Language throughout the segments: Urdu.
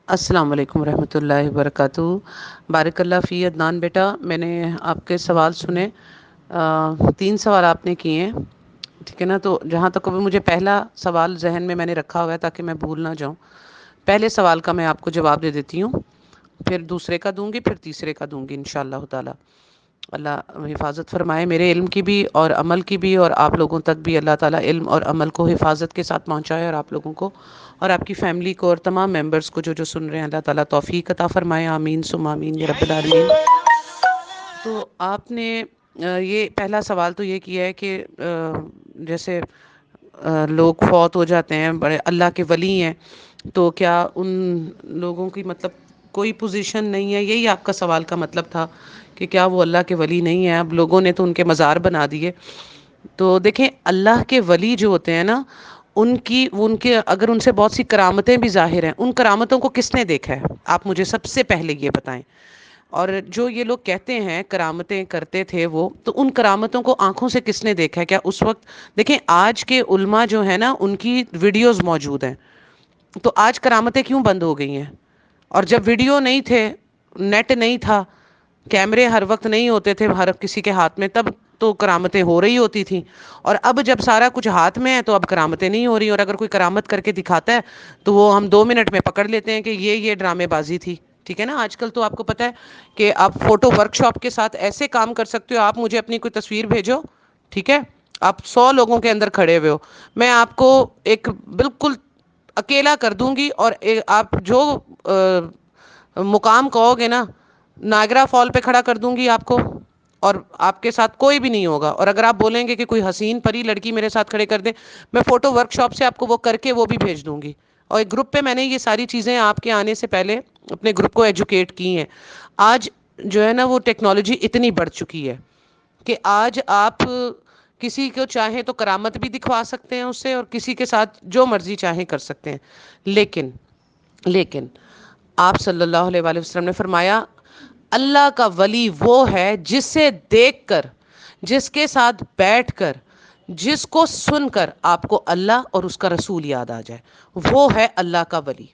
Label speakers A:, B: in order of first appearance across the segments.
A: السلام علیکم ورحمۃ اللہ وبرکاتہ۔ بارک اللہ فی عدنان بیٹا، میں نے آپ کے سوال سنے، 3 سوال آپ نے کیے ہیں، ٹھیک ہے نا؟ تو جہاں تک ابھی مجھے پہلا سوال ذہن میں نے رکھا ہوا ہے تاکہ میں بھول نہ جاؤں، پہلے سوال کا میں آپ کو جواب دے دیتی ہوں، پھر دوسرے کا دوں گی، پھر تیسرے کا دوں گی انشاءاللہ تعالی۔ اللہ حفاظت فرمائے میرے علم کی بھی اور عمل کی بھی، اور آپ لوگوں تک بھی اللہ تعالیٰ علم اور عمل کو حفاظت کے ساتھ پہنچائے، اور آپ لوگوں کو اور آپ کی فیملی کو اور تمام ممبرس کو جو سن رہے ہیں اللہ تعالیٰ توفیق عطا فرمائے، آمین ثم آمین یا رب العالمین۔ تو آپ نے یہ پہلا سوال تو یہ کیا ہے کہ جیسے لوگ فوت ہو جاتے ہیں، بڑے اللہ کے ولی ہیں، تو کیا ان لوگوں کی مطلب کوئی پوزیشن نہیں ہے؟ یہی آپ کا سوال کا مطلب تھا کہ کیا وہ اللہ کے ولی نہیں ہیں؟ اب لوگوں نے تو ان کے مزار بنا دیے۔ تو دیکھیں، اللہ کے ولی جو ہوتے ہیں نا، ان کے اگر ان سے بہت سی کرامتیں بھی ظاہر ہیں، ان کرامتوں کو کس نے دیکھا ہے؟ آپ مجھے سب سے پہلے یہ بتائیں۔ اور جو یہ لوگ کہتے ہیں کرامتیں کرتے تھے وہ، تو ان کرامتوں کو آنکھوں سے کس نے دیکھا ہے؟ کیا اس وقت دیکھیں، آج کے علماء جو ہے نا، ان کی ویڈیوز موجود ہیں، تو آج کرامتیں کیوں بند ہو گئی ہیں؟ اور جب ویڈیو نہیں تھے، نیٹ نہیں تھا، کیمرے ہر وقت نہیں ہوتے تھے ہر کسی کے ہاتھ میں، تب تو کرامتیں ہو رہی ہوتی تھیں، اور اب جب سارا کچھ ہاتھ میں ہے تو اب کرامتیں نہیں ہو رہی، اور اگر کوئی کرامت کر کے دکھاتا ہے تو وہ ہم 2 منٹ میں پکڑ لیتے ہیں کہ یہ ڈرامے بازی تھی، ٹھیک ہے نا؟ آج کل تو آپ کو پتہ ہے کہ آپ فوٹو ورک شاپ کے ساتھ ایسے کام کر سکتے ہو، آپ مجھے اپنی کوئی تصویر بھیجو، ٹھیک ہے، آپ 100 لوگوں کے اندر کھڑے ہوئے ہو، میں آپ کو ایک بالکل اکیلا کر دوں گی، اور آپ جو مقام کہو گے نا، ناگرا فال پہ کھڑا کر دوں گی آپ کو، اور آپ کے ساتھ کوئی بھی نہیں ہوگا، اور اگر آپ بولیں گے کہ کوئی حسین پری لڑکی میرے ساتھ کھڑے کر دیں، میں فوٹو ورک شاپ سے آپ کو وہ کر کے وہ بھی بھیج دوں گی، اور ایک گروپ پہ میں نے یہ ساری چیزیں آپ کے آنے سے پہلے اپنے گروپ کو ایجوکیٹ کی ہیں۔ آج جو ہے نا وہ ٹیکنالوجی اتنی بڑھ چکی ہے کہ آج آپ کسی کو چاہیں تو کرامت بھی دکھوا سکتے ہیں اس سے، اور کسی کے ساتھ جو مرضی چاہیں کر سکتے ہیں، لیکن آپ صلی اللہ علیہ وآلہ وسلم نے فرمایا، اللہ کا ولی وہ ہے جسے دیکھ کر، جس کے ساتھ بیٹھ کر، جس کو سن کر آپ کو اللہ اور اس کا رسول یاد آ جائے، وہ ہے اللہ کا ولی۔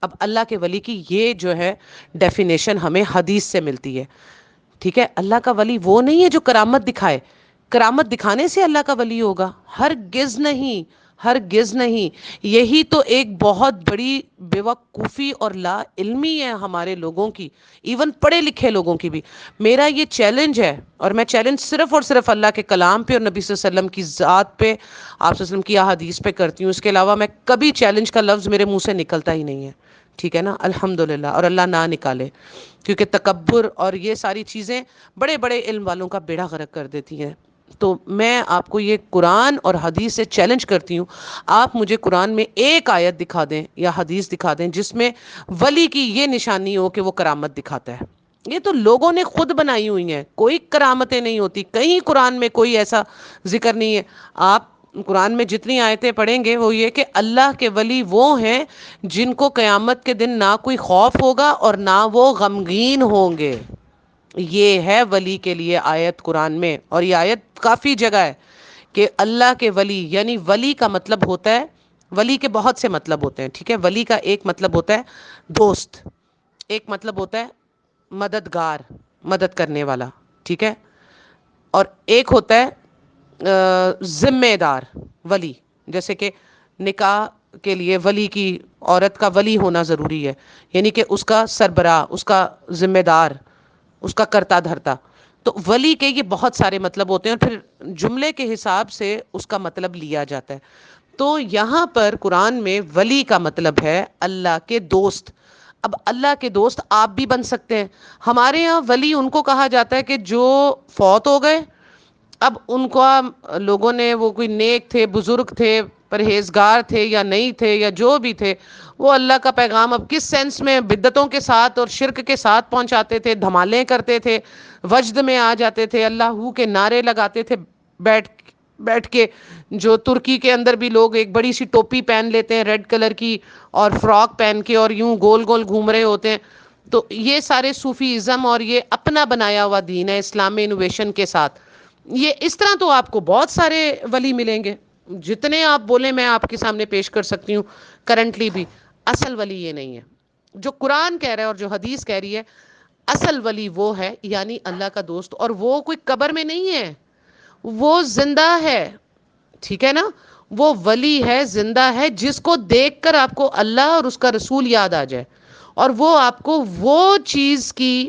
A: اب اللہ کے ولی کی یہ جو ہے ڈیفینیشن ہمیں حدیث سے ملتی ہے، ٹھیک ہے؟ اللہ کا ولی وہ نہیں ہے جو کرامت دکھائے، کرامت دکھانے سے اللہ کا ولی ہوگا؟ ہرگز نہیں، ہرگز نہیں۔ یہی تو ایک بہت بڑی بیوقوفی اور لا علمی ہے ہمارے لوگوں کی، ایون پڑھے لکھے لوگوں کی بھی۔ میرا یہ چیلنج ہے، اور میں چیلنج صرف اور صرف اللہ کے کلام پہ اور نبی صلی اللہ علیہ وسلم کی ذات پہ، آپ صلی اللہ علیہ وسلم کی احادیث پہ کرتی ہوں، اس کے علاوہ میں کبھی چیلنج کا لفظ میرے منہ سے نکلتا ہی نہیں ہے، ٹھیک ہے نا؟ الحمدللہ، اور اللہ نہ نکالے، کیونکہ تکبر اور یہ ساری چیزیں بڑے بڑے علم والوں کا بیڑا غرق کر دیتی ہیں۔ تو میں آپ کو یہ قرآن اور حدیث سے چیلنج کرتی ہوں، آپ مجھے قرآن میں ایک آیت دکھا دیں یا حدیث دکھا دیں جس میں ولی کی یہ نشانی ہو کہ وہ کرامت دکھاتا ہے۔ یہ تو لوگوں نے خود بنائی ہوئی ہیں، کوئی کرامتیں نہیں ہوتی، کہیں قرآن میں کوئی ایسا ذکر نہیں ہے۔ آپ قرآن میں جتنی آیتیں پڑھیں گے وہ یہ کہ اللہ کے ولی وہ ہیں جن کو قیامت کے دن نہ کوئی خوف ہوگا اور نہ وہ غمگین ہوں گے۔ یہ ہے ولی کے لیے آیت قرآن میں، اور یہ آیت کافی جگہ ہے کہ اللہ کے ولی، یعنی ولی کا مطلب ہوتا ہے، ولی کے بہت سے مطلب ہوتے ہیں، ٹھیک ہے؟ ولی کا ایک مطلب ہوتا ہے دوست، ایک مطلب ہوتا ہے مددگار، مدد کرنے والا، ٹھیک ہے؟ اور ایک ہوتا ہے ذمہ دار ولی، جیسے کہ نکاح کے لیے ولی کی، عورت کا ولی ہونا ضروری ہے، یعنی کہ اس کا سربراہ، اس کا ذمہ دار، اس کا کرتا دھرتا۔ تو ولی کے یہ بہت سارے مطلب ہوتے ہیں، اور پھر جملے کے حساب سے اس کا مطلب لیا جاتا ہے۔ تو یہاں پر قرآن میں ولی کا مطلب ہے اللہ کے دوست۔ اب اللہ کے دوست آپ بھی بن سکتے ہیں۔ ہمارے ہاں ولی ان کو کہا جاتا ہے کہ جو فوت ہو گئے، اب ان کو لوگوں نے، وہ کوئی نیک تھے، بزرگ تھے، پرہیزگار تھے یا نہیں تھے یا جو بھی تھے، وہ اللہ کا پیغام اب کس سینس میں بدعتوں کے ساتھ اور شرک کے ساتھ پہنچاتے تھے، دھمالیں کرتے تھے، وجد میں آ جاتے تھے، اللہ ہو کے نعرے لگاتے تھے بیٹھ کے، جو ترکی کے اندر بھی لوگ ایک بڑی سی ٹوپی پہن لیتے ہیں ریڈ کلر کی، اور فراک پہن کے، اور یوں گول گول گھوم رہے ہوتے ہیں۔ تو یہ سارے صوفی ازم اور یہ اپنا بنایا ہوا دین ہے اسلام میں انوویشن کے ساتھ۔ یہ اس طرح تو آپ کو بہت سارے ولی ملیں گے، جتنے آپ بولیں میں آپ کے سامنے پیش کر سکتی ہوں کرنٹلی بھی۔ اصل ولی یہ نہیں ہے۔ جو قرآن کہہ رہا ہے اور جو حدیث کہہ رہی ہے، اصل ولی وہ ہے، یعنی اللہ کا دوست، اور وہ کوئی قبر میں نہیں ہے، وہ زندہ ہے، ٹھیک ہے نا؟ وہ ولی ہے، زندہ ہے، جس کو دیکھ کر آپ کو اللہ اور اس کا رسول یاد آ جائے، اور وہ آپ کو وہ چیز کی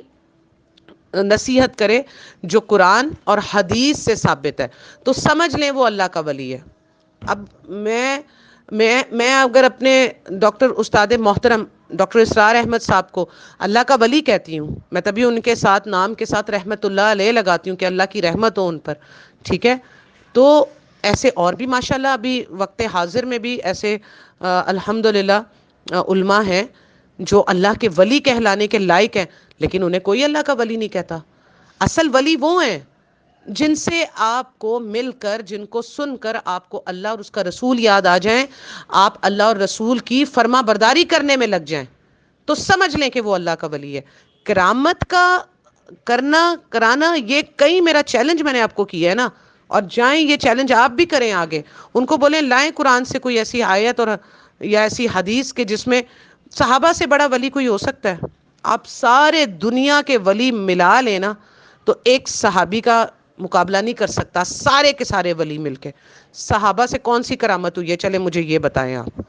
A: نصیحت کرے جو قرآن اور حدیث سے ثابت ہے، تو سمجھ لیں وہ اللہ کا ولی ہے۔ اب میں اگر اپنے ڈاکٹر استاد محترم ڈاکٹر اسرار احمد صاحب کو اللہ کا ولی کہتی ہوں، میں تبھی ان کے ساتھ نام کے ساتھ رحمت اللہ علیہ لگاتی ہوں کہ اللہ کی رحمت ہو ان پر، ٹھیک ہے؟ تو ایسے اور بھی ماشاءاللہ ابھی وقت حاضر میں بھی ایسے الحمدللہ علماء ہیں جو اللہ کے ولی کہلانے کے لائق ہیں، لیکن انہیں کوئی اللہ کا ولی نہیں کہتا۔ اصل ولی وہ ہیں جن سے آپ کو مل کر، جن کو سن کر آپ کو اللہ اور اس کا رسول یاد آ جائیں، آپ اللہ اور رسول کی فرما برداری کرنے میں لگ جائیں، تو سمجھ لیں کہ وہ اللہ کا ولی ہے۔ کرامت کا کرانا یہ کئی میرا چیلنج میں نے آپ کو کیا ہے نا، اور جائیں یہ چیلنج آپ بھی کریں آگے، ان کو بولیں لائیں قرآن سے کوئی ایسی آیت اور یا ایسی حدیث کے جس میں صحابہ سے بڑا ولی کوئی ہو سکتا ہے؟ آپ سارے دنیا کے ولی ملا لینا تو ایک صحابی کا مقابلہ نہیں کر سکتا، سارے کے سارے ولی مل کے۔ صحابہ سے کون سی کرامت ہوئی ہے؟ چلے مجھے یہ بتائیں آپ۔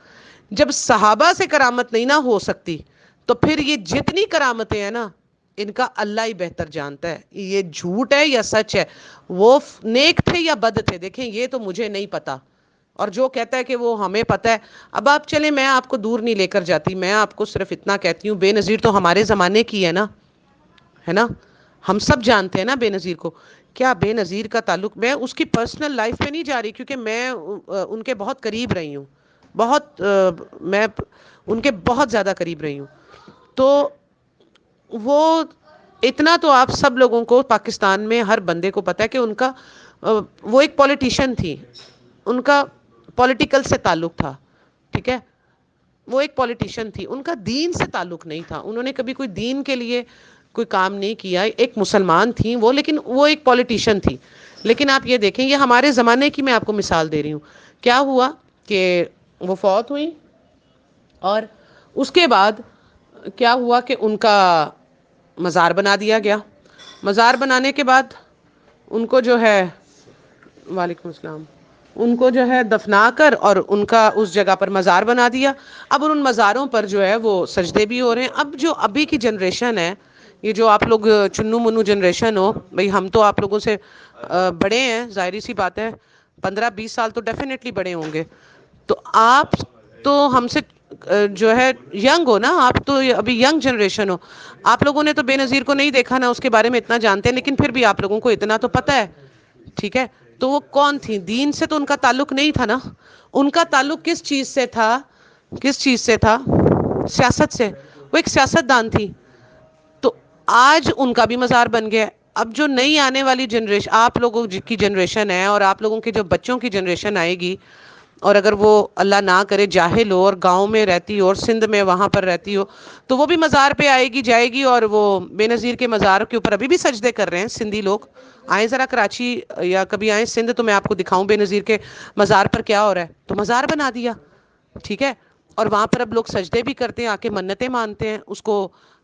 A: جب صحابہ سے کرامت نہیں نہ ہو سکتی تو پھر یہ جتنی کرامتیں ہیں نا، ان کا اللہ ہی بہتر جانتا ہے یہ جھوٹ ہے یا سچ ہے، وہ نیک تھے یا بد تھے، دیکھیں یہ تو مجھے نہیں پتا، اور جو کہتا ہے کہ وہ ہمیں پتہ ہے۔ اب آپ چلیں، میں آپ کو دور نہیں لے کر جاتی، میں آپ کو صرف اتنا کہتی ہوں، بے نظیر تو ہمارے زمانے کی ہے نا؟ ہم سب جانتے ہیں نا بے نظیر کو۔ کیا بے نظیر کا تعلق، میں اس کی پرسنل لائف میں نہیں جا رہی کیونکہ میں ان کے بہت قریب رہی ہوں، میں ان کے بہت زیادہ قریب رہی ہوں، تو وہ اتنا تو آپ سب لوگوں کو پاکستان میں ہر بندے کو پتا ہے کہ ان کا وہ ایک پولیٹیشین تھی، ان کا پولیٹیکل سے تعلق تھا، ٹھیک ہے؟ وہ ایک پولیٹیشین تھی، ان کا دین سے تعلق نہیں تھا، انہوں نے کبھی کوئی دین کے لیے کوئی کام نہیں کیا، ایک مسلمان تھیں وہ، لیکن وہ ایک پولیٹیشین تھی۔ لیکن آپ یہ دیکھیں، یہ ہمارے زمانے کی میں آپ کو مثال دے رہی ہوں، کیا ہوا کہ وہ فوت ہوئی، اور اس کے بعد کیا ہوا کہ ان کا مزار بنا دیا گیا۔ مزار بنانے کے بعد ان کو جو ہے، وعلیکم السلام، ان کو جو ہے دفنا کر اور ان کا اس جگہ پر مزار بنا دیا۔ اب ان مزاروں پر جو ہے وہ سجدے بھی ہو رہے ہیں۔ اب جو ابھی کی جنریشن ہے، یہ جو آپ لوگ چنو منو جنریشن ہو، بھئی ہم تو آپ لوگوں سے بڑے ہیں، ظاہری سی بات ہے، 15-20 سال تو ڈیفینیٹلی بڑے ہوں گے، تو آپ تو ہم سے جو ہے ینگ ہو نا، آپ تو ابھی ینگ جنریشن ہو، آپ لوگوں نے تو بے نظیر کو نہیں دیکھا نا، اس کے بارے میں اتنا جانتے ہیں، لیکن پھر بھی آپ لوگوں کو اتنا تو پتہ ہے، ٹھیک ہے؟ تو وہ کون تھی؟ دین سے تو ان کا تعلق نہیں تھا نا، ان کا تعلق کس چیز سے تھا؟ کس چیز سے تھا؟ سیاست سے، وہ ایک سیاست دان تھی۔ تو آج ان کا بھی مزار بن گیا ہے۔ اب جو نئی آنے والی جنریشن، آپ لوگوں کی جنریشن ہے، اور آپ لوگوں کے جو بچوں کی جنریشن آئے گی، اور اگر وہ اللہ نہ کرے جاہل ہو اور گاؤں میں رہتی ہو اور سندھ میں وہاں پر رہتی ہو، تو وہ بھی مزار پہ آئے گی، جائے گی، اور وہ بے نظیر کے مزار کے اوپر ابھی بھی سجدے کر رہے ہیں سندھی لوگ۔ آئیں ذرا کراچی یا کبھی آئیں سندھ تو میں آپ کو دکھاؤں بے نظیر کے مزار پر کیا ہو رہا ہے۔ تو مزار بنا دیا، ٹھیک ہے؟ اور وہاں پر اب لوگ سجدے بھی کرتے ہیں، آ کے منتیں مانتے ہیں، اس کو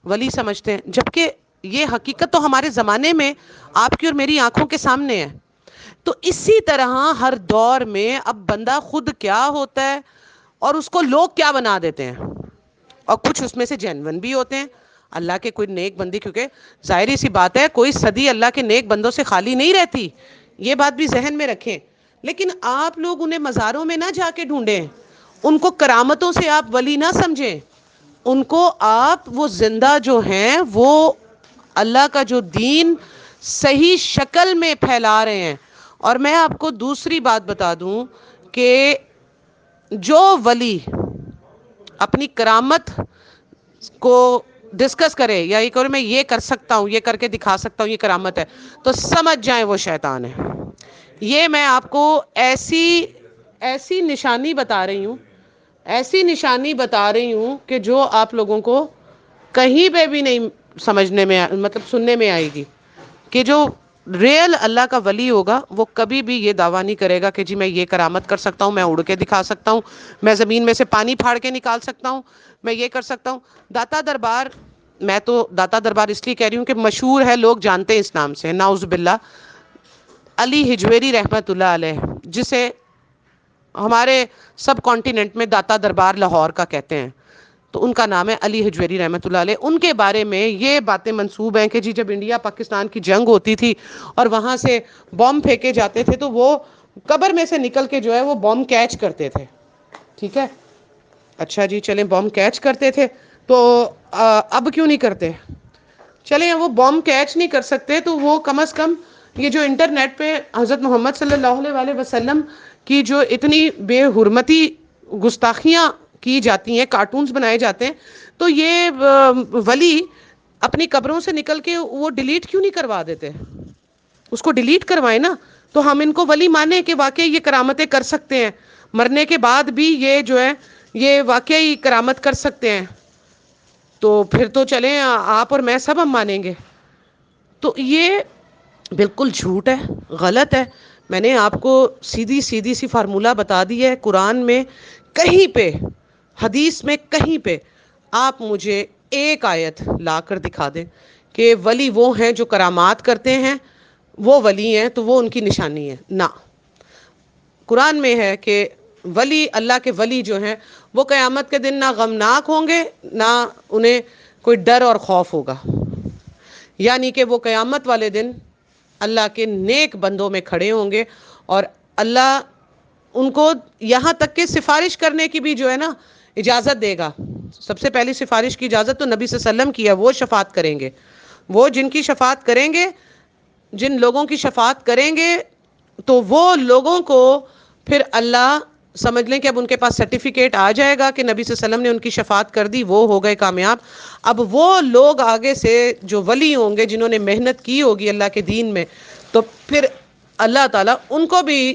A: ولی سمجھتے ہیں، جبکہ یہ حقیقت تو ہمارے زمانے میں آپ کی اور میری آنکھوں کے سامنے ہے۔ تو اسی طرح ہر دور میں اب بندہ خود کیا ہوتا ہے اور اس کو لوگ کیا بنا دیتے ہیں، اور کچھ اس میں سے جینون بھی ہوتے ہیں اللہ کے کوئی نیک بندی، کیونکہ ظاہری سی بات ہے کوئی صدی اللہ کے نیک بندوں سے خالی نہیں رہتی، یہ بات بھی ذہن میں رکھیں۔ لیکن آپ لوگ انہیں مزاروں میں نہ جا کے ڈھونڈیں، ان کو کرامتوں سے آپ ولی نہ سمجھیں، ان کو آپ وہ زندہ جو ہیں، وہ اللہ کا جو دین صحیح شکل میں پھیلا رہے ہیں۔ اور میں آپ کو دوسری بات بتا دوں کہ جو ولی اپنی کرامت کو ڈسکس کرے یا یہ کرے میں یہ کر سکتا ہوں، یہ کر کے دکھا سکتا ہوں، یہ کرامت ہے، تو سمجھ جائیں وہ شیطان ہے۔ یہ میں آپ کو ایسی نشانی بتا رہی ہوں، ایسی نشانی بتا رہی ہوں کہ جو آپ لوگوں کو کہیں پہ بھی نہیں سمجھنے میں، مطلب سننے میں آئے گی، کہ جو ریئل اللہ کا ولی ہوگا وہ کبھی بھی یہ دعویٰ نہیں کرے گا کہ جی میں یہ کرامت کر سکتا ہوں، میں اڑ کے دکھا سکتا ہوں، میں زمین میں سے پانی پھاڑ کے نکال سکتا ہوں، میں یہ کر سکتا ہوں. داتا دربار، میں تو داتا دربار اس لیے کہہ رہی ہوں کہ مشہور ہے، لوگ جانتے ہیں اس نام سے، نعوذ باللہ. علی حجویری رحمۃ اللہ علیہ، جسے ہمارے سب کانٹیننٹ میں داتا دربار لاہور کا کہتے ہیں، تو ان کا نام ہے علی حجویری رحمۃ اللہ علیہ. ان کے بارے میں یہ باتیں منسوب ہیں کہ جی جب انڈیا پاکستان کی جنگ ہوتی تھی اور وہاں سے بم پھینکے جاتے تھے تو وہ قبر میں سے نکل کے جو ہے وہ بم کیچ کرتے تھے. ٹھیک ہے، اچھا جی چلیں، بم کیچ کرتے تھے تو اب کیوں نہیں کرتے؟ چلیں وہ بم کیچ نہیں کر سکتے تو وہ کم از کم یہ جو انٹرنیٹ پہ حضرت محمد صلی اللہ علیہ وسلم کی جو اتنی بے حرمتی گستاخیاں کی جاتی ہیں، کارٹونز بنائے جاتے ہیں، تو یہ ولی اپنی قبروں سے نکل کے وہ ڈیلیٹ کیوں نہیں کروا دیتے؟ اس کو ڈیلیٹ کروائیں نا، تو ہم ان کو ولی مانیں کہ واقعی یہ کرامتیں کر سکتے ہیں، مرنے کے بعد بھی یہ جو ہے یہ واقعی کرامت کر سکتے ہیں. تو پھر تو چلیں آپ اور میں سب ہم مانیں گے. تو یہ بالکل جھوٹ ہے، غلط ہے. میں نے آپ کو سیدھی سی فارمولہ بتا دی ہے. قرآن میں کہیں پہ، حدیث میں کہیں پہ آپ مجھے ایک آیت لا کر دکھا دیں کہ ولی وہ ہیں جو کرامات کرتے ہیں، وہ ولی ہیں تو وہ ان کی نشانی ہے. نہ، قرآن میں ہے کہ ولی، اللہ کے ولی جو ہیں وہ قیامت کے دن نہ غمناک ہوں گے، نہ انہیں کوئی ڈر اور خوف ہوگا. یعنی کہ وہ قیامت والے دن اللہ کے نیک بندوں میں کھڑے ہوں گے اور اللہ ان کو یہاں تک کہ سفارش کرنے کی بھی جو ہے نا اجازت دے گا. سب سے پہلی سفارش کی اجازت تو نبی صلی اللہ علیہ وسلم کی ہے، وہ شفاعت کریں گے. وہ جن کی شفاعت کریں گے، جن لوگوں کی شفاعت کریں گے، تو وہ لوگوں کو پھر اللہ سمجھ لیں کہ اب ان کے پاس سرٹیفکیٹ آ جائے گا کہ نبی صلی اللہ علیہ وسلم نے ان کی شفاعت کر دی، وہ ہو گئے کامیاب. اب وہ لوگ آگے سے جو ولی ہوں گے، جنہوں نے محنت کی ہوگی اللہ کے دین میں، تو پھر اللہ تعالیٰ ان کو بھی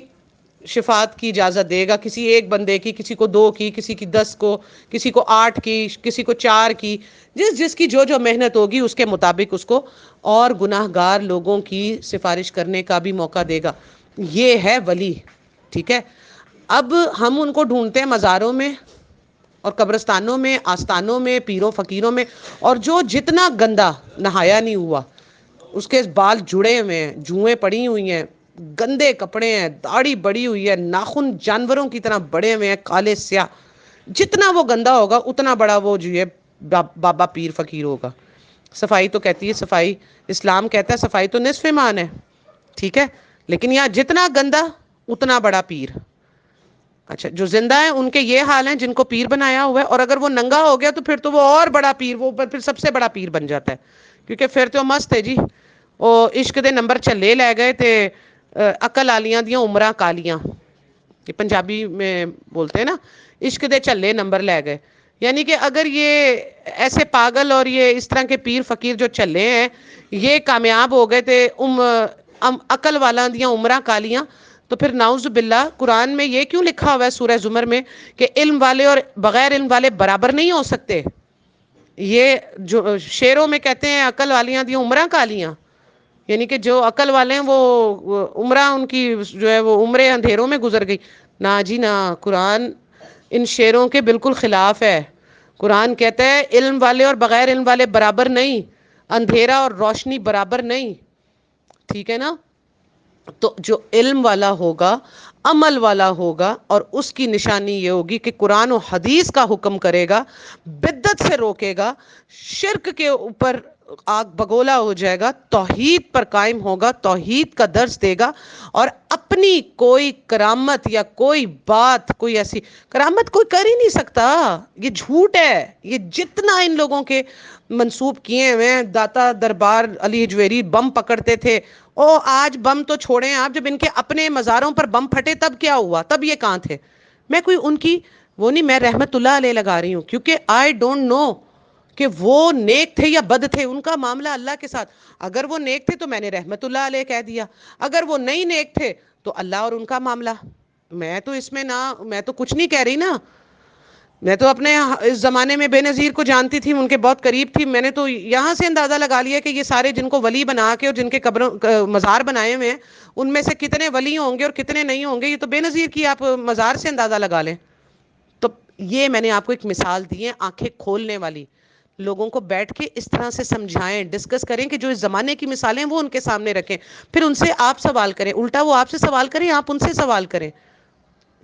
A: شفاعت کی اجازت دے گا. کسی ایک بندے کی، کسی کو 2 کی، کسی کی 10 کو، کسی کو 8 کی، کسی کو 4 کی، جس کی جو محنت ہوگی اس کے مطابق اس کو اور گناہ گار لوگوں کی سفارش کرنے کا بھی موقع دے گا. یہ ہے ولی. ٹھیک ہے، اب ہم ان کو ڈھونڈتے ہیں مزاروں میں اور قبرستانوں میں، آستانوں میں، پیروں فقیروں میں، اور جو جتنا گندا نہایا نہیں ہوا، اس کے بال جڑے ہوئے ہیں، جوئیں پڑی ہوئی ہیں، گندے کپڑے ہیں، داڑھی بڑی ہوئی ہے، ناخن جانوروں کی طرح بڑے ہوئے ہیں، کالے سیاہ، جتنا وہ گندا ہوگا اتنا بڑا وہ جو ہے بابا پیر فقیر ہوگا. صفائی تو کہتی ہے، صفائی اسلام کہتا ہے صفائی تو نصف ایمان ہے. ٹھیک ہے، لیکن یہاں جتنا گندا اتنا بڑا پیر. اچھا، جو زندہ ہیں ان کے یہ حال ہیں جن کو پیر بنایا ہوا ہے، اور اگر وہ ننگا ہو گیا تو پھر تو وہ اور بڑا پیر، وہ پھر سب سے بڑا پیر بن جاتا ہے، کیونکہ پھر تو مست ہے جی. او عشق دے نمبر چلے لے گئے تے عقل آلیاں دیاں عمرہ کالیاں، یہ پنجابی میں بولتے ہیں نا، عشق دے چلے نمبر لے گئے. یعنی کہ اگر یہ ایسے پاگل اور یہ اس طرح کے پیر فقیر جو چلے ہیں یہ کامیاب ہو گئے تھے عقل والا دیاں عمرہ کالیاں، تو پھر نعوذ باللہ قرآن میں یہ کیوں لکھا ہوا ہے سورہ زمر میں کہ علم والے اور بغیر علم والے برابر نہیں ہو سکتے؟ یہ جو شعروں میں کہتے ہیں عقل والیاں دیاں عمرہ کالیاں، یعنی کہ جو عقل والے ہیں وہ عمرہ ان کی جو ہے وہ عمرے اندھیروں میں گزر گئی. نہ جی نہ، قرآن ان شعروں کے بالکل خلاف ہے. قرآن کہتا ہے علم والے اور بغیر علم والے برابر نہیں، اندھیرا اور روشنی برابر نہیں. ٹھیک ہے نا؟ تو جو علم والا ہوگا، عمل والا ہوگا، اور اس کی نشانی یہ ہوگی کہ قرآن و حدیث کا حکم کرے گا، بدعت سے روکے گا، شرک کے اوپر آگ بگولا ہو جائے گا، توحید پر قائم ہوگا، توحید کا درس دے گا، اور اپنی کوئی کرامت یا کوئی بات، کوئی ایسی کرامت کوئی کر ہی نہیں سکتا. یہ جھوٹ ہے. یہ جتنا ان لوگوں کے منسوب کیے ہوئے ہیں، داتا دربار علی حجویری بم پکڑتے تھے، او آج بم تو چھوڑیں آپ، جب ان کے اپنے مزاروں پر بم پھٹے تب کیا ہوا؟ تب یہ کہاں تھے؟ میں کوئی ان کی وہ نہیں، میں رحمت اللہ علیہ لگا رہی ہوں، کیونکہ آئی ڈونٹ نو کہ وہ نیک تھے یا بد تھے. ان کا معاملہ اللہ کے ساتھ. اگر وہ نیک تھے تو میں نے رحمت اللہ علیہ کہہ دیا، اگر وہ نہیں نیک تھے تو اللہ اور ان کا معاملہ. میں تو اس میں نہ، میں تو کچھ نہیں کہہ رہی نا. میں تو اپنے اس زمانے میں بے نظیر کو جانتی تھی، ان کے بہت قریب تھی، میں نے تو یہاں سے اندازہ لگا لیا کہ یہ سارے جن کو ولی بنا کے اور جن کے قبروں مزار بنائے ہوئے ہیں ان میں سے کتنے ولی ہوں گے اور کتنے نہیں ہوں گے، یہ تو بے نظیر کی آپ مزار سے اندازہ لگا لیں۔ تو یہ میں نے آپ کو ایک مثال دی ہے آنکھیں کھولنے والی، لوگوں کو بیٹھ کے اس طرح سے سمجھائیں، ڈسکس کریں کہ جو اس زمانے کی مثالیں وہ ان کے سامنے رکھیں، پھر ان سے آپ سوال کریں، الٹا وہ آپ سے سوال کریں، آپ ان سے سوال کریں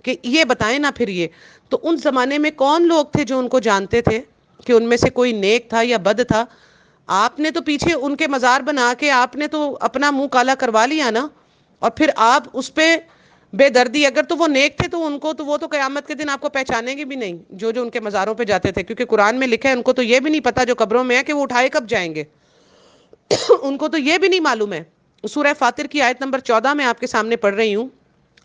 A: کہ یہ بتائیں نا پھر یہ۔ تو ان زمانے میں کون لوگ تھے جو ان کو جانتے تھے کہ ان میں سے کوئی نیک تھا یا بد تھا؟ آپ نے تو پیچھے ان کے مزار بنا کے آپ نے تو اپنا منہ کالا کروا لیا نا، اور پھر آپ اس پہ بے دردی، اگر تو وہ نیک تھے تو ان کو تو وہ تو قیامت کے دن آپ کو پہچانیں گے بھی نہیں، جو جو ان کے مزاروں پہ جاتے تھے، کیونکہ قرآن میں لکھا ہے ان کو تو یہ بھی نہیں پتا جو قبروں میں ہے کہ وہ اٹھائے کب جائیں گے ان کو تو یہ بھی نہیں معلوم ہے۔ سورہ فاطر کی آیت نمبر 14 میں آپ کے سامنے پڑھ رہی ہوں،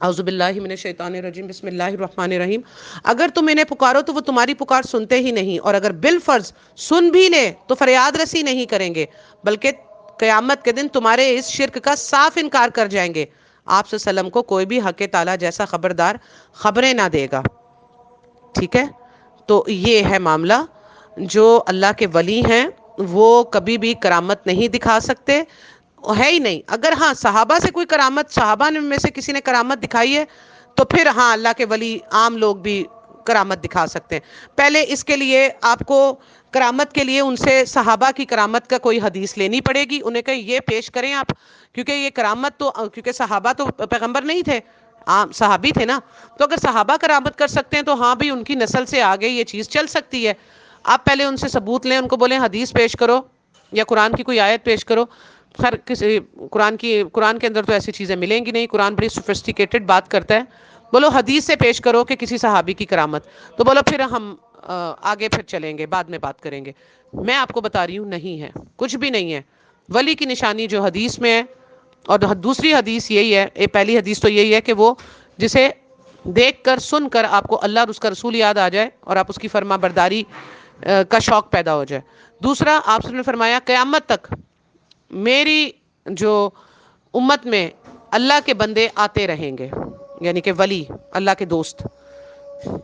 A: اعوذ باللہ من الشیطان الرجیم، بسم اللہ الرحمن الرحیم۔ اگر تم انہیں پکارو تو وہ تمہاری پکار سنتے ہی نہیں، اور اگر بالفرض سن بھی لے تو فریاد رسی نہیں کریں گے، بلکہ قیامت کے دن تمہارے اس شرک کا صاف انکار کر جائیں گے۔ آپ صلی اللہ علیہ وسلم کو کوئی بھی حق تعالیٰ جیسا خبردار خبریں نہ دے گا۔ ٹھیک ہے، تو یہ ہے معاملہ۔ جو اللہ کے ولی ہیں وہ کبھی بھی کرامت نہیں دکھا سکتے، ہے ہی نہیں۔ اگر ہاں صحابہ سے کوئی کرامت، صحابہ میں سے کسی نے کرامت دکھائی ہے تو پھر ہاں اللہ کے ولی عام لوگ بھی کرامت دکھا سکتے ہیں۔ پہلے اس کے لیے آپ کو کرامت کے لیے ان سے صحابہ کی کرامت کا کوئی حدیث لینی پڑے گی، انہیں کہ یہ پیش کریں آپ، کیونکہ یہ کرامت تو، کیونکہ صحابہ تو پیغمبر نہیں تھے، عام صحابی تھے نا، تو اگر صحابہ کرامت کر سکتے ہیں تو ہاں بھی ان کی نسل سے آگے یہ چیز چل سکتی ہے۔ آپ پہلے ان سے ثبوت لیں، ان کو بولیں حدیث پیش کرو یا قرآن کی کوئی آیت پیش کرو۔ خیر کسی قرآن کے اندر تو ایسی چیزیں ملیں گی نہیں، قرآن بڑی سوفسٹیکیٹڈ بات کرتا ہے۔ بولو حدیث سے پیش کرو کہ کسی صحابی کی کرامت، تو بولو پھر ہم آگے پھر چلیں گے، بعد میں بات کریں گے۔ میں آپ کو بتا رہی ہوں نہیں ہے، کچھ بھی نہیں ہے۔ ولی کی نشانی جو حدیث میں ہے، اور دوسری حدیث یہی ہے، پہلی حدیث تو یہی ہے کہ وہ جسے دیکھ کر سن کر آپ کو اللہ اور اس کا رسول یاد آ جائے اور آپ اس کی فرما برداری کا شوق پیدا ہو جائے۔ دوسرا، آپ نے فرمایا قیامت تک میری جو امت میں اللہ کے بندے آتے رہیں گے، یعنی کہ ولی، اللہ کے دوست۔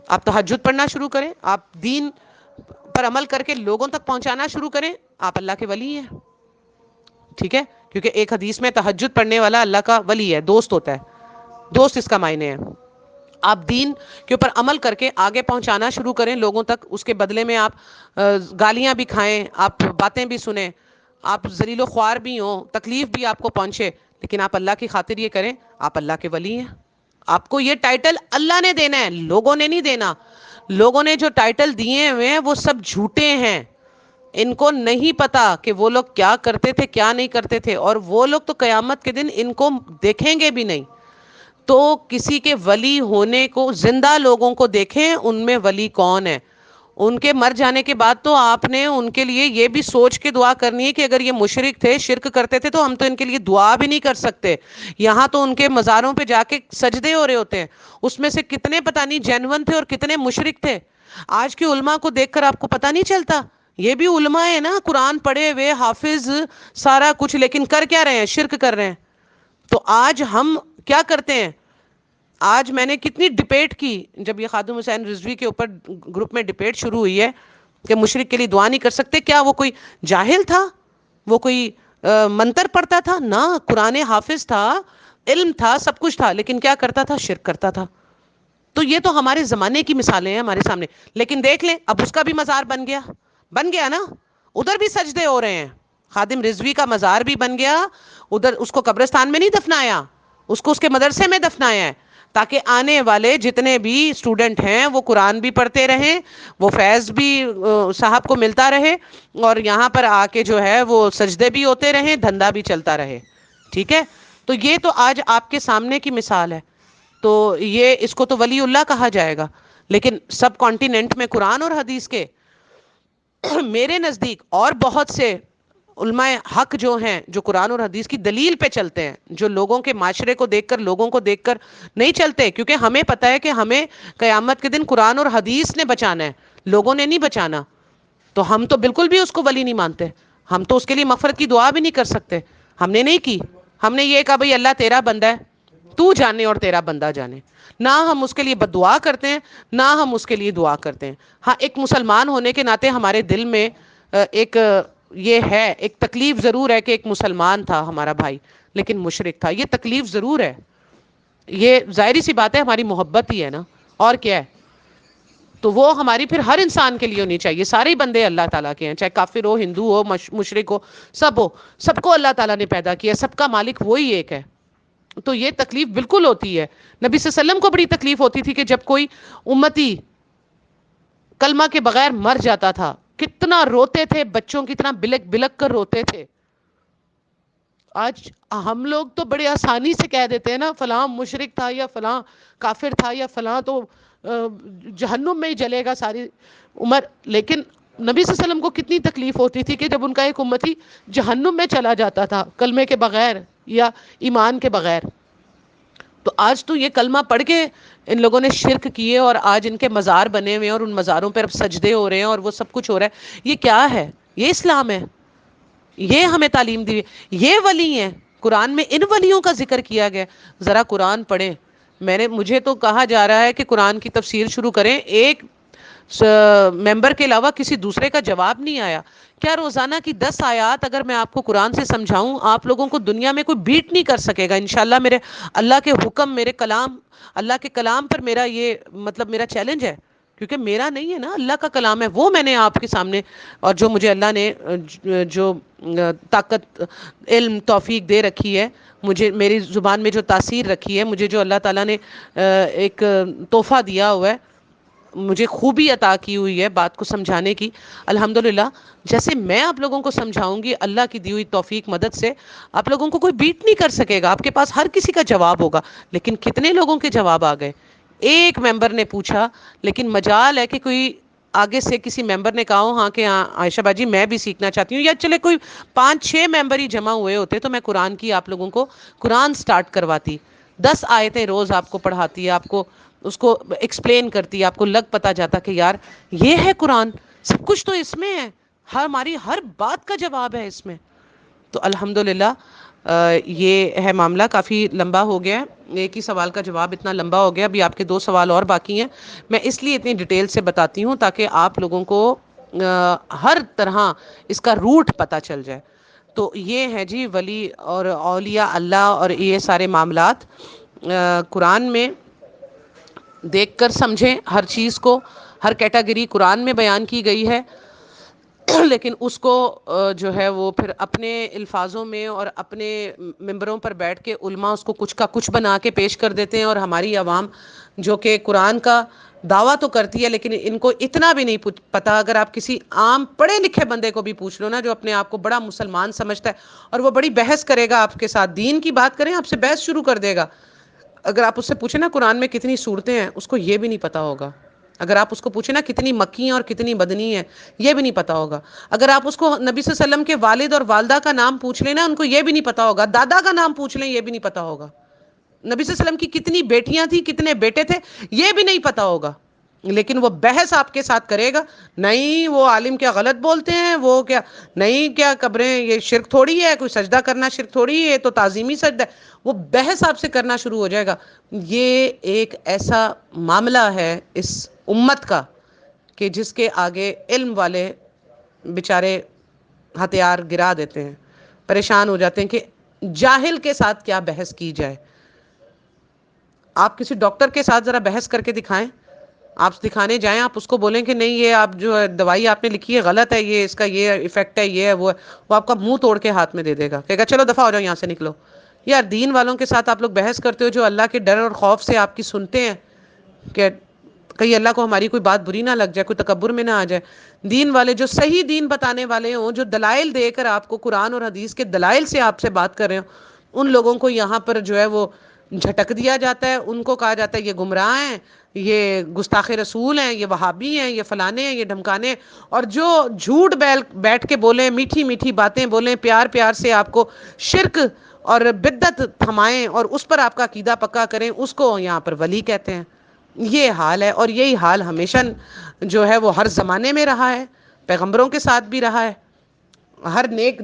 A: آپ تہجد پڑھنا شروع کریں، آپ دین پر عمل کر کے لوگوں تک پہنچانا شروع کریں، آپ اللہ کے ولی ہیں۔ ٹھیک ہے، کیونکہ ایک حدیث میں تہجد پڑھنے والا اللہ کا ولی ہے، دوست ہوتا ہے، دوست اس کا معنی ہے۔ آپ دین کے اوپر عمل کر کے آگے پہنچانا شروع کریں لوگوں تک، اس کے بدلے میں آپ گالیاں بھی کھائیں، آپ باتیں بھی سنیں، آپ ذلیل و خوار بھی ہوں، تکلیف بھی آپ کو پہنچے، لیکن آپ اللہ کی خاطر یہ کریں، آپ اللہ کے ولی ہیں۔ آپ کو یہ ٹائٹل اللہ نے دینا ہے، لوگوں نے نہیں دینا۔ لوگوں نے جو ٹائٹل دیے ہوئے ہیں وہ سب جھوٹے ہیں، ان کو نہیں پتا کہ وہ لوگ کیا کرتے تھے کیا نہیں کرتے تھے، اور وہ لوگ تو قیامت کے دن ان کو دیکھیں گے بھی نہیں۔ تو کسی کے ولی ہونے کو زندہ لوگوں کو دیکھیں، ان میں ولی کون ہے، ان کے مر جانے کے بعد تو آپ نے ان کے لیے یہ بھی سوچ کے دعا کرنی ہے کہ اگر یہ مشرک تھے، شرک کرتے تھے، تو ہم تو ان کے لیے دعا بھی نہیں کر سکتے۔ یہاں تو ان کے مزاروں پہ جا کے سجدے ہو رہے ہوتے ہیں، اس میں سے کتنے پتہ نہیں جینون تھے اور کتنے مشرک تھے۔ آج کے علماء کو دیکھ کر آپ کو پتہ نہیں چلتا، یہ بھی علماء ہیں نا، قرآن پڑھے ہوئے، حافظ، سارا کچھ، لیکن کر کیا رہے ہیں؟ شرک کر رہے ہیں۔ تو آج ہم کیا کرتے ہیں؟ آج میں نے کتنی ڈپیٹ کی، جب یہ خادم حسین رضوی کے اوپر گروپ میں ڈپیٹ شروع ہوئی ہے کہ مشرک کے لیے دعا نہیں کر سکتے، کیا وہ کوئی جاہل تھا؟ وہ کوئی منتر پڑھتا تھا؟ نہ، قرآن حافظ تھا، علم تھا، سب کچھ تھا، لیکن کیا کرتا تھا؟ شرک کرتا تھا۔ تو یہ تو ہمارے زمانے کی مثالیں ہیں ہمارے سامنے، لیکن دیکھ لیں اب اس کا بھی مزار بن گیا نا، ادھر بھی سجدے ہو رہے ہیں۔ خادم رضوی کا مزار بھی بن گیا، ادھر اس کو قبرستان میں نہیں دفنایا، اس کو اس کے مدرسے میں دفنایا ہے، تاکہ آنے والے جتنے بھی اسٹوڈنٹ ہیں وہ قرآن بھی پڑھتے رہیں، وہ فیض بھی صاحب کو ملتا رہے، اور یہاں پر آ کے جو ہے وہ سجدے بھی ہوتے رہیں، دھندا بھی چلتا رہے۔ ٹھیک ہے، تو یہ تو آج آپ کے سامنے کی مثال ہے۔ تو یہ اس کو تو ولی اللہ کہا جائے گا، لیکن سب کانٹیننٹ میں قرآن اور حدیث کے میرے نزدیک اور بہت سے علماء حق جو ہیں، جو قرآن اور حدیث کی دلیل پہ چلتے ہیں، جو لوگوں کے معاشرے کو دیکھ کر، لوگوں کو دیکھ کر نہیں چلتے، کیونکہ ہمیں پتہ ہے کہ ہمیں قیامت کے دن قرآن اور حدیث نے بچانا ہے، لوگوں نے نہیں بچانا۔ تو ہم تو بالکل بھی اس کو ولی نہیں مانتے، ہم تو اس کے لیے مغفرت کی دعا بھی نہیں کر سکتے، ہم نے نہیں کی۔ ہم نے یہ کہا بھئی اللہ تیرا بندہ ہے، تو جانے اور تیرا بندہ جانے. نہ ہم اس کے لیے بد دعا کرتے ہیں نہ ہم اس کے لیے دعا کرتے ہیں. ہاں ایک مسلمان ہونے کے ناطے ہمارے دل میں ایک یہ ہے، ایک تکلیف ضرور ہے کہ ایک مسلمان تھا ہمارا بھائی لیکن مشرک تھا. یہ تکلیف ضرور ہے، یہ ظاہری سی بات ہے، ہماری محبت ہی ہے نا، اور کیا ہے. تو وہ ہماری پھر ہر انسان کے لیے ہونی چاہیے. سارے ہی بندے اللہ تعالیٰ کے ہیں، چاہے کافر ہو، ہندو ہو، مشرک ہو، سب کو اللہ تعالیٰ نے پیدا کیا، سب کا مالک وہی ایک ہے. تو یہ تکلیف بالکل ہوتی ہے. نبی صلی اللہ علیہ وسلم کو بڑی تکلیف ہوتی تھی کہ جب کوئی امتی کلمہ کے بغیر مر جاتا تھا، کتنا روتے تھے، بچوں کی طرح بلک بلک کر روتے تھے. آج ہم لوگ تو بڑے آسانی سے کہہ دیتے ہیں نا، فلاں مشرک تھا یا فلاں کافر تھا یا فلاں تو جہنم میں ہی جلے گا ساری عمر. لیکن نبی صلی اللہ علیہ وسلم کو کتنی تکلیف ہوتی تھی کہ جب ان کا ایک امتی جہنم میں چلا جاتا تھا کلمے کے بغیر یا ایمان کے بغیر. تو آج تو یہ کلمہ پڑھ کے ان لوگوں نے شرک کیے اور آج ان کے مزار بنے ہوئے ہیں اور ان مزاروں پر اب سجدے ہو رہے ہیں اور وہ سب کچھ ہو رہا ہے. یہ کیا ہے؟ یہ اسلام ہے؟ یہ ہمیں تعلیم دی، یہ ولی ہیں. قرآن میں ان ولیوں کا ذکر کیا گیا. ذرا قرآن پڑھیں. مجھے تو کہا جا رہا ہے کہ قرآن کی تفسیر شروع کریں، ایک ممبر کے علاوہ کسی دوسرے کا جواب نہیں آیا. کیا روزانہ کی 10 آیات اگر میں آپ کو قرآن سے سمجھاؤں، آپ لوگوں کو دنیا میں کوئی بیٹ نہیں کر سکے گا انشاءاللہ. میرے اللہ کے حکم، میرے کلام، اللہ کے کلام پر میرا یہ مطلب میرا چیلنج ہے، کیونکہ میرا نہیں ہے نا، اللہ کا کلام ہے. وہ میں نے آپ کے سامنے، اور جو مجھے اللہ نے جو طاقت، علم، توفیق دے رکھی ہے، مجھے میری زبان میں جو تاثیر رکھی ہے، مجھے جو اللہ تعالیٰ نے ایک تحفہ دیا ہوا ہے، مجھے خوبی عطا کی ہوئی ہے بات کو سمجھانے کی، الحمدللہ. جیسے میں آپ لوگوں کو سمجھاؤں گی اللہ کی دی ہوئی توفیق مدد سے، آپ لوگوں کو کوئی بیٹ نہیں کر سکے گا. آپ کے پاس ہر کسی کا جواب ہوگا. لیکن کتنے لوگوں کے جواب آ گئے؟ ایک ممبر نے پوچھا، لیکن مجال ہے کہ کوئی آگے سے کسی ممبر نے کہا ہو ہاں کہ ہاں عائشہ باجی میں بھی سیکھنا چاہتی ہوں، یا چلے کوئی 5-6 ممبر ہی جمع ہوئے ہوتے تو میں قرآن کی آپ لوگوں کو قرآن سٹارٹ کرواتی. 10 آیتیں روز آپ کو پڑھاتی ہے، آپ کو اس کو ایکسپلین کرتی ہے، آپ کو لگ پتہ جاتا کہ یار یہ ہے قرآن، سب کچھ تو اس میں ہے، ہماری ہر بات کا جواب ہے اس میں. تو الحمدللہ یہ ہے معاملہ. کافی لمبا ہو گیا ہے، ایک ہی سوال کا جواب اتنا لمبا ہو گیا. ابھی آپ کے 2 سوال اور باقی ہیں. میں اس لیے اتنی ڈیٹیل سے بتاتی ہوں تاکہ آپ لوگوں کو ہر طرح اس کا روٹ پتہ چل جائے. تو یہ ہے جی ولی اور اولیاء اللہ اور یہ سارے معاملات. قرآن میں دیکھ کر سمجھیں ہر چیز کو، ہر کیٹیگری قرآن میں بیان کی گئی ہے، لیکن اس کو جو ہے وہ پھر اپنے الفاظوں میں اور اپنے ممبروں پر بیٹھ کے علماء اس کو کچھ کا کچھ بنا کے پیش کر دیتے ہیں. اور ہماری عوام جو کہ قرآن کا دعویٰ تو کرتی ہے لیکن ان کو اتنا بھی نہیں پتا. اگر آپ کسی عام پڑھے لکھے بندے کو بھی پوچھ لو نا، جو اپنے آپ کو بڑا مسلمان سمجھتا ہے، اور وہ بڑی بحث کرے گا آپ کے ساتھ، دین کی بات کریں آپ سے بحث شروع کر دے گا. اگر آپ اس سے پوچھیں نا قرآن میں کتنی صورتیں ہیں، اس کو یہ بھی نہیں پتا ہوگا. اگر آپ اس کو پوچھیں نا کتنی مکی ہیں اور کتنی مدنی ہیں، یہ بھی نہیں پتا ہوگا. اگر آپ اس کو نبی صلی اللہ علیہ وسلم کے والد اور والدہ کا نام پوچھ لیں نا، ان کو یہ بھی نہیں پتا ہوگا. دادا کا نام پوچھ لیں، یہ بھی نہیں پتا ہوگا. نبی صلی اللہ علیہ وسلم کی کتنی بیٹیاں تھیں، کتنے بیٹے تھے، یہ بھی نہیں پتا ہوگا. لیکن وہ بحث آپ کے ساتھ کرے گا، نہیں وہ عالم کیا غلط بولتے ہیں، وہ کیا نہیں، کیا قبریں یہ شرک تھوڑی ہے، کوئی سجدہ کرنا شرک تھوڑی ہے، تو تعظیمی سجدہ ہے. وہ بحث آپ سے کرنا شروع ہو جائے گا. یہ ایک ایسا معاملہ ہے اس امت کا کہ جس کے آگے علم والے بیچارے ہتھیار گرا دیتے ہیں، پریشان ہو جاتے ہیں کہ جاہل کے ساتھ کیا بحث کی جائے. آپ کسی ڈاکٹر کے ساتھ ذرا بحث کر کے دکھائیں، آپ دکھانے جائیں، آپ اس کو بولیں کہ نہیں یہ آپ جو دوائی آپ نے لکھی ہے غلط ہے، یہ اس کا یہ ایفیکٹ ہے، یہ ہے وہ ہے، وہ آپ کا منہ توڑ کے ہاتھ میں دے دے گا، کہے گا چلو دفع ہو جاؤ یہاں سے نکلو. یار دین والوں کے ساتھ آپ لوگ بحث کرتے ہو جو اللہ کے ڈر اور خوف سے آپ کی سنتے ہیں کہ کہیں اللہ کو ہماری کوئی بات بری نہ لگ جائے، کوئی تکبر میں نہ آ جائے. دین والے جو صحیح دین بتانے والے ہوں، جو دلائل دے کر آپ کو قرآن اور حدیث کے دلائل سے آپ سے بات کر رہے ہوں، ان لوگوں کو یہاں پر جو ہے وہ جھٹک دیا جاتا ہے. ان کو کہا جاتا ہے یہ گمراہ ہیں، یہ گستاخ رسول ہیں، یہ وہابی ہیں، یہ فلانے ہیں، یہ ڈھمکانے ہیں. اور جو جھوٹ بیٹھ کے بولیں، میٹھی میٹھی باتیں بولیں، پیار پیار سے آپ کو شرک اور بدعت تھمائیں اور اس پر آپ کا عقیدہ پکا کریں، اس کو یہاں پر ولی کہتے ہیں. یہ حال ہے، اور یہی حال ہمیشہ جو ہے وہ ہر زمانے میں رہا ہے، پیغمبروں کے ساتھ بھی رہا ہے. ہر نیک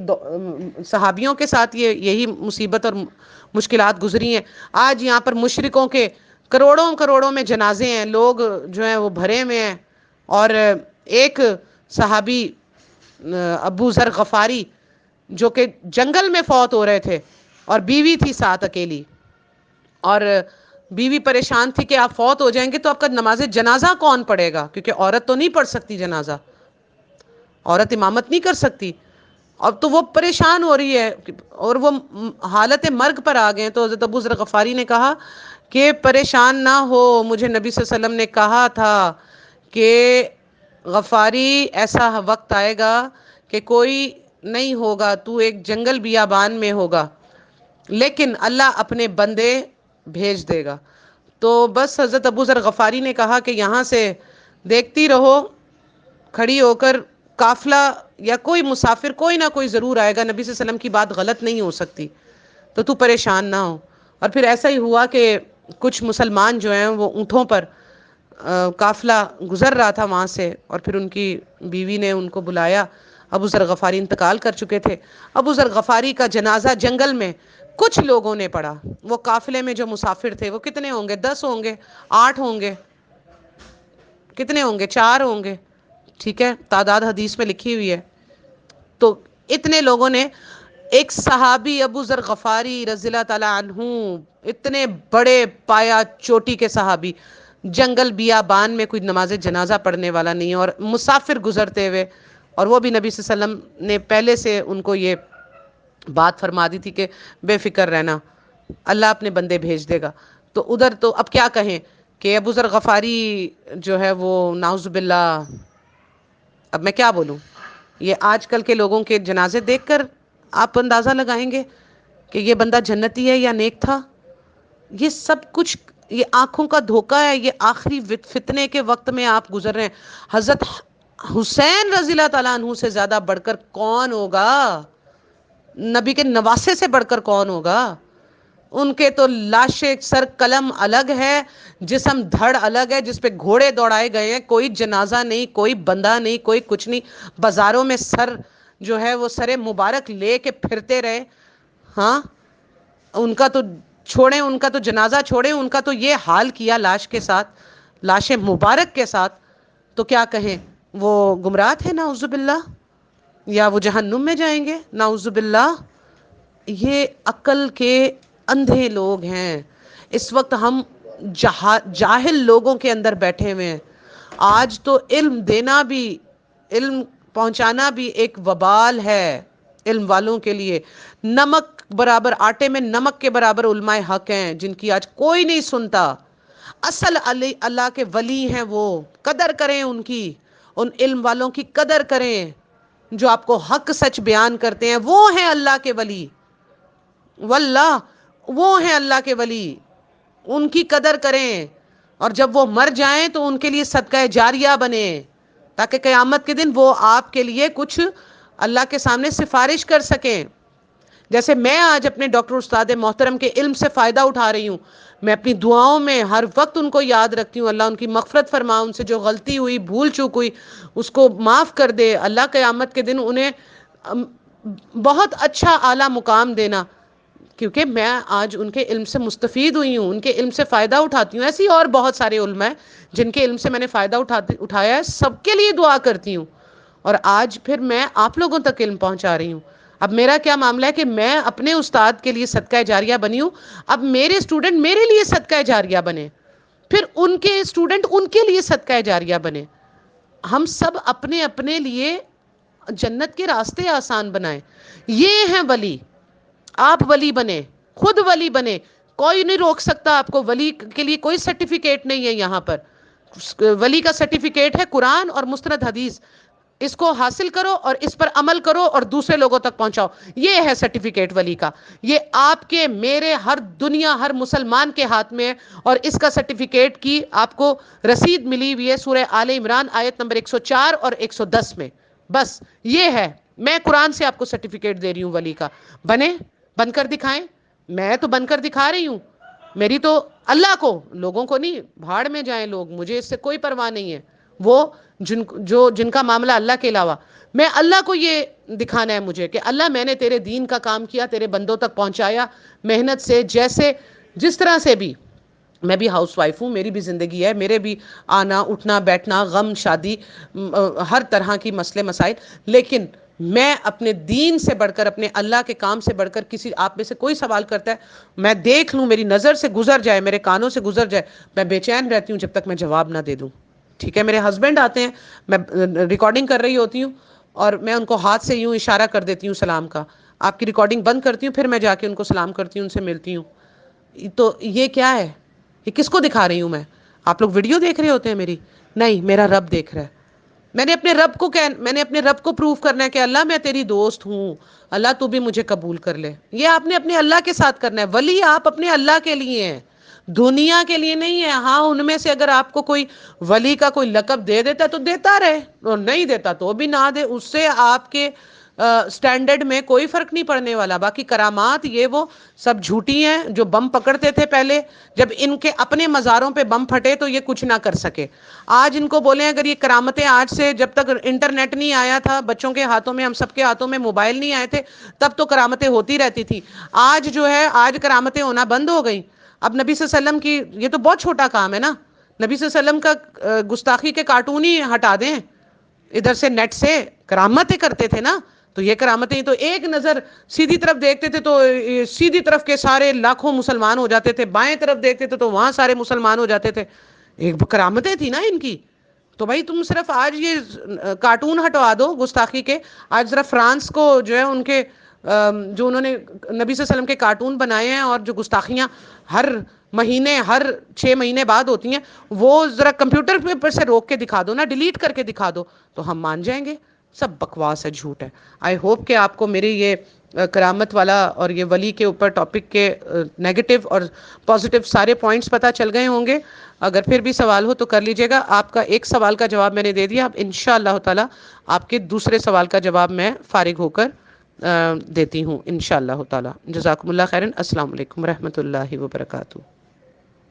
A: صحابیوں کے ساتھ یہی مصیبت اور مشکلات گزری ہیں. آج یہاں پر مشرکوں کے کروڑوں کروڑوں میں جنازے ہیں، لوگ جو ہیں وہ بھرے ہوئے ہیں. اور ایک صحابی ابو ذر غفاری جو کہ جنگل میں فوت ہو رہے تھے، اور بیوی تھی ساتھ اکیلی، اور بیوی پریشان تھی کہ آپ فوت ہو جائیں گے تو آپ کا نماز جنازہ کون پڑھے گا، کیونکہ عورت تو نہیں پڑھ سکتی جنازہ، عورت امامت نہیں کر سکتی. اب تو وہ پریشان ہو رہی ہے اور وہ حالت مرگ پر آ گئے ہیں. تو حضرت ابو ذر غفاری نے کہا کہ پریشان نہ ہو، مجھے نبی صلی اللہ علیہ وسلم نے کہا تھا کہ غفاری ایسا وقت آئے گا کہ کوئی نہیں ہوگا، تو ایک جنگل بیابان میں ہوگا، لیکن اللہ اپنے بندے بھیج دے گا. تو بس حضرت ابو ذر غفاری نے کہا کہ یہاں سے دیکھتی رہو کھڑی ہو کر، قافلہ یا کوئی مسافر کوئی نہ کوئی ضرور آئے گا، نبی صلی اللہ علیہ وسلم کی بات غلط نہیں ہو سکتی، تو پریشان نہ ہو. اور پھر ایسا ہی ہوا کہ کچھ مسلمان جو ہیں وہ اونٹوں پر، قافلہ گزر رہا تھا وہاں سے، اور پھر ان کی بیوی نے ان کو بلایا. ابو ذر غفاری انتقال کر چکے تھے. ابو ذر غفاری کا جنازہ جنگل میں کچھ لوگوں نے پڑھا. وہ قافلے میں جو مسافر تھے وہ کتنے ہوں گے؟ 10 ہوں گے، 8 ہوں گے، کتنے ہوں گے؟ 4 ہوں گے. ٹھیک ہے، تعداد حدیث میں لکھی ہوئی ہے. تو اتنے لوگوں نے، ایک صحابی ابو ذر غفاری رضی اللہ تعالی عنہ، اتنے بڑے پایا چوٹی کے صحابی، جنگل بیابان میں کوئی نماز جنازہ پڑھنے والا نہیں ہے، اور مسافر گزرتے ہوئے، اور وہ بھی نبی صلی اللہ علیہ وسلم نے پہلے سے ان کو یہ بات فرما دی تھی کہ بے فکر رہنا، اللہ اپنے بندے بھیج دے گا. تو ادھر تو اب کیا کہیں کہ ابو ذر غفاری جو ہے وہ نعوذ باللہ، اب میں کیا بولوں. یہ آج کل کے لوگوں کے جنازے دیکھ کر آپ اندازہ لگائیں گے کہ یہ بندہ جنتی ہے یا نیک تھا. یہ سب کچھ، یہ آنکھوں کا دھوکہ ہے. یہ آخری فتنے کے وقت میں آپ گزر رہے ہیں. حضرت حسین رضی اللہ تعالیٰ عنہ سے زیادہ بڑھ کر کون ہوگا؟ نبی کے نواسے سے بڑھ کر کون ہوگا؟ ان کے تو لاشیں سر قلم الگ ہے، جسم دھڑ الگ ہے، جس پہ گھوڑے دوڑائے گئے ہیں. کوئی جنازہ نہیں، کوئی بندہ نہیں، کوئی کچھ نہیں. بازاروں میں سر جو ہے وہ سر مبارک لے کے پھرتے رہے. ہاں، ان کا تو چھوڑیں، ان کا تو جنازہ چھوڑیں، ان کا تو یہ حال کیا لاش کے ساتھ، لاش مبارک کے ساتھ. تو کیا کہیں، وہ گمراہ تھے نعوذ باللہ، یا وہ جہنم میں جائیں گے نعوذ باللہ. یہ عقل کے اندھے لوگ ہیں. اس وقت ہم جاہل لوگوں کے اندر بیٹھے ہوئے ہیں. آج تو علم دینا بھی، علم پہنچانا بھی ایک وبال ہے علم والوں کے لیے. نمک برابر، آٹے میں نمک کے برابر علماء حق ہیں جن کی آج کوئی نہیں سنتا. اصل اللہ کے ولی ہیں، وہ قدر کریں ان کی، ان علم والوں کی قدر کریں جو آپ کو حق سچ بیان کرتے ہیں. وہ ہیں اللہ کے ولی، واللہ وہ ہیں اللہ کے ولی. ان کی قدر کریں، اور جب وہ مر جائیں تو ان کے لیے صدقہ جاریہ بنے، تاکہ قیامت کے دن وہ آپ کے لیے کچھ اللہ کے سامنے سفارش کر سکیں. جیسے میں آج اپنے ڈاکٹر استاد محترم کے علم سے فائدہ اٹھا رہی ہوں، میں اپنی دعاؤں میں ہر وقت ان کو یاد رکھتی ہوں. اللہ ان کی مغفرت فرما، ان سے جو غلطی ہوئی، بھول چوک ہوئی، اس کو معاف کر دے. اللہ قیامت کے دن انہیں بہت اچھا اعلیٰ مقام دینا، کیونکہ میں آج ان کے علم سے مستفید ہوئی ہوں، ان کے علم سے فائدہ اٹھاتی ہوں. ایسی اور بہت سارے علماء ہیں جن کے علم سے میں نے فائدہ اٹھایا ہے، سب کے لیے دعا کرتی ہوں. اور آج پھر میں آپ لوگوں تک علم پہنچا رہی ہوں. اب میرا کیا معاملہ ہے کہ میں اپنے استاد کے لیے صدقہ جاریہ بنی ہوں، اب میرے اسٹوڈنٹ میرے لیے صدقہ جاریہ بنے، پھر ان کے اسٹوڈنٹ ان کے لیے صدقہ جاریہ بنے. ہم سب اپنے اپنے لیے جنت کے راستے آسان بنائیں. یہ ہیں ولی. آپ ولی بنے، خود ولی بنے. کوئی نہیں روک سکتا آپ کو. ولی کے لیے کوئی سرٹیفکیٹ نہیں ہے یہاں پر. ولی کا سرٹیفکیٹ ہے قرآن اور مستند حدیث. اس کو حاصل کرو اور اس پر عمل کرو اور دوسرے لوگوں تک پہنچاؤ. یہ ہے سرٹیفکیٹ ولی کا. یہ آپ کے، میرے، ہر دنیا، ہر مسلمان کے ہاتھ میں ہے. اور اس کا سرٹیفکیٹ کی آپ کو رسید ملی ہوئی ہے سورہ آل عمران آیت نمبر 104 اور 110 میں. بس یہ ہے. میں قرآن سے آپ کو سرٹیفکیٹ دے رہی ہوں ولی کا. بن کر دکھائیں. میں تو بن کر دکھا رہی ہوں. میری تو اللہ کو، لوگوں کو نہیں. بھاڑ میں جائیں لوگ، مجھے اس سے کوئی پرواہ نہیں ہے. وہ جن کا معاملہ اللہ کے علاوہ، میں اللہ کو یہ دکھانا ہے مجھے کہ اللہ میں نے تیرے دین کا کام کیا، تیرے بندوں تک پہنچایا محنت سے، جس طرح سے بھی. میں بھی ہاؤس وائف ہوں، میری بھی زندگی ہے، میرے بھی آنا اٹھنا بیٹھنا، غم شادی، ہر طرح کی مسئلے مسائل، لیکن میں اپنے دین سے بڑھ کر، اپنے اللہ کے کام سے بڑھ کر، کسی آپ میں سے کوئی سوال کرتا ہے میں دیکھ لوں، میری نظر سے گزر جائے، میرے کانوں سے گزر جائے، میں بے چین رہتی ہوں جب تک میں جواب نہ دے دوں. ٹھیک ہے، میرے ہسبینڈ آتے ہیں، میں ریکارڈنگ کر رہی ہوتی ہوں اور میں ان کو ہاتھ سے یوں اشارہ کر دیتی ہوں سلام کا، آپ کی ریکارڈنگ بند کرتی ہوں، پھر میں جا کے ان کو سلام کرتی ہوں، ان سے ملتی ہوں. تو یہ کیا ہے؟ یہ کس کو دکھا رہی ہوں میں؟ آپ لوگ ویڈیو دیکھ رہے ہوتے ہیں میری؟ نہیں، میرا رب دیکھ رہا ہے. میں نے اپنے رب کو پروف کرنا ہے کہ اللہ میں تیری دوست ہوں، اللہ تو بھی مجھے قبول کر لے. یہ آپ نے اپنے اللہ کے ساتھ کرنا ہے. ولی آپ اپنے اللہ کے لیے ہیں، دنیا کے لیے نہیں ہے. ہاں ان میں سے اگر آپ کو کوئی ولی کا کوئی لقب دے دیتا ہے تو دیتا رہے، اور نہیں دیتا تو بھی نہ دے، اس سے آپ کے سٹینڈرڈ میں کوئی فرق نہیں پڑنے والا. باقی کرامات یہ وہ سب جھوٹی ہیں. جو بم پکڑتے تھے پہلے، جب ان کے اپنے مزاروں پہ بم پھٹے تو یہ کچھ نہ کر سکے. آج ان کو بولیں اگر یہ کرامتیں، آج سے جب تک انٹرنیٹ نہیں آیا تھا بچوں کے ہاتھوں میں، ہم سب کے ہاتھوں میں موبائل نہیں آئے تھے، تب تو کرامتیں ہوتی رہتی تھی. آج جو ہے، آج کرامتیں ہونا بند ہو گئیں. اب نبی صلی اللہ علیہ وسلم کی، یہ تو بہت چھوٹا کام ہے نا، نبی صلی اللہ علیہ وسلم کا گستاخی کے کارٹون ہی ہٹا دیں ادھر سے نیٹ سے. کرامتیں کرتے تھے نا، تو یہ کرامتیں تو ایک نظر سیدھی طرف دیکھتے تھے تو سیدھی طرف کے سارے لاکھوں مسلمان ہو جاتے تھے، بائیں طرف دیکھتے تھے تو وہاں سارے مسلمان ہو جاتے تھے. ایک کرامتیں تھی نا ان کی. تو بھائی تم صرف آج یہ کارٹون ہٹوا دو گستاخی کے. آج ذرا فرانس کو جو ہے ان کے جو انہوں نے نبی صلی اللہ علیہ وسلم کے کارٹون بنائے ہیں اور جو گستاخیاں ہر مہینے، ہر 6 مہینے بعد ہوتی ہیں، وہ ذرا کمپیوٹر پر سے روک کے دکھا دو نا، ڈیلیٹ کر کے دکھا دو، تو ہم مان جائیں گے. سب بکواس ہے، جھوٹ ہے. آئی ہوپ کہ آپ کو میری یہ کرامت والا اور یہ ولی کے اوپر ٹاپک کے نیگیٹو اور پازیٹیو سارے پوائنٹس پتہ چل گئے ہوں گے. اگر پھر بھی سوال ہو تو کر لیجئے گا. آپ کا ایک سوال کا جواب میں نے دے دیا. اب انشاءاللہ تعالی آپ کے دوسرے سوال کا جواب میں فارغ ہو کر دیتی ہوں انشاءاللہ تعالی. جزاکم اللہ خیرن. السلام علیکم ورحمۃ اللہ وبرکاتہ.